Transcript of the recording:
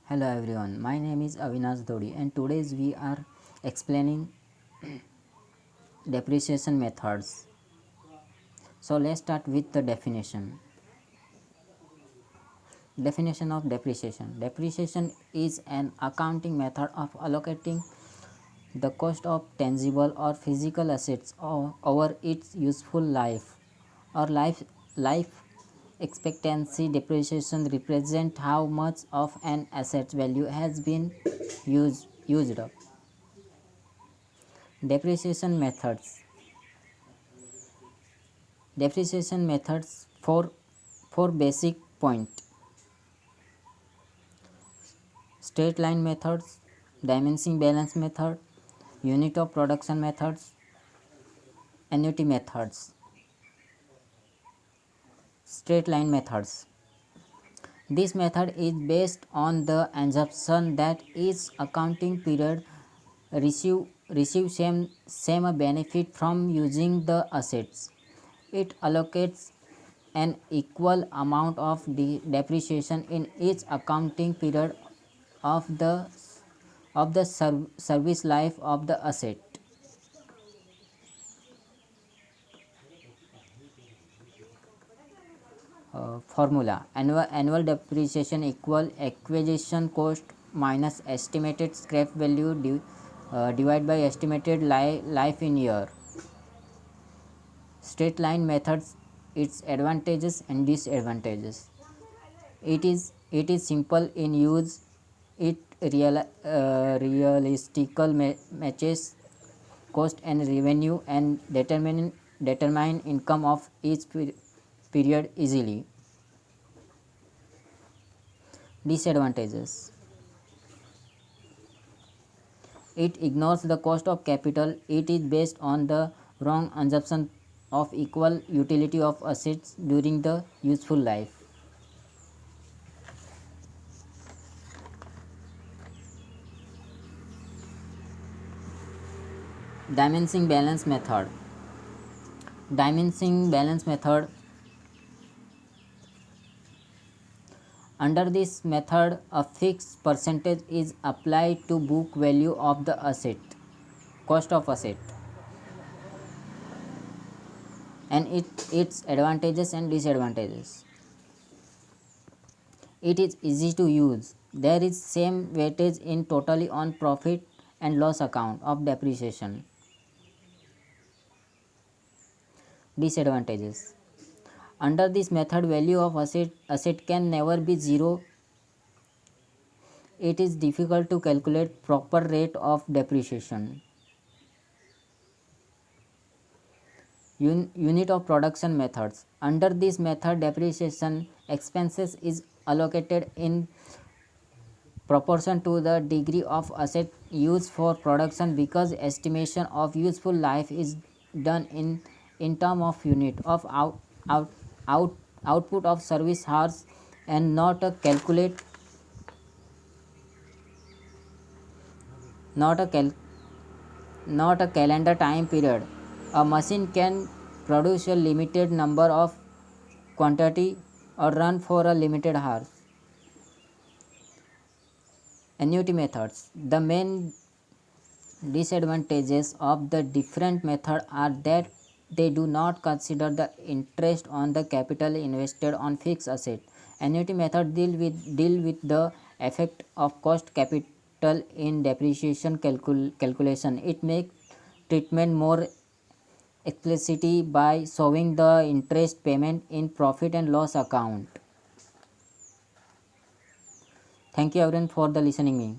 Hello everyone, my name is Avinash Dodi and today we are explaining depreciation methods. So let's start with the definition. Definition of depreciation. Depreciation is an accounting method of allocating the cost of tangible or physical assets over its useful life or life expectancy. Depreciation represents how much of an asset's value has been used up. Depreciation methods. Depreciation methods for basic point: straight line methods, diminishing balance method, unit of production methods, annuity methods. Straight line methods. This method is based on the assumption that each accounting period receive same benefit from using the assets. It allocates an equal amount of depreciation in each accounting period of the service life of the asset. Formula: annual depreciation equal acquisition cost minus estimated scrap value divided by estimated life in year. Straight line methods, its advantages and disadvantages. It is simple in use. It realistical matches cost and revenue and determine income of each period easily. Disadvantages: it ignores the cost of capital. It is based on the wrong assumption of equal utility of assets during the useful life. Diminishing balance method. Diminishing balance method. Under this method, a fixed percentage is applied to book value of the asset, cost of asset, and its advantages and disadvantages. It is easy to use. There is same weightage in totally on profit and loss account of depreciation. Disadvantages: under this method, value of asset can never be zero. It is difficult to calculate proper rate of depreciation. Unit of production methods. Under this method, depreciation expenses is allocated in proportion to the degree of asset used for production, because estimation of useful life is done in term of unit of out, output of service hours and not a cal, not a calendar time period. A machine can produce a limited number of quantity or run for a limited hours. Annuity methods. The main disadvantages of the different method are that they do not consider the interest on the capital invested on fixed asset. Annuity method deal with the effect of cost capital in depreciation calculation. It makes treatment more explicit by showing the interest payment in profit and loss account. Thank you everyone for the listening me.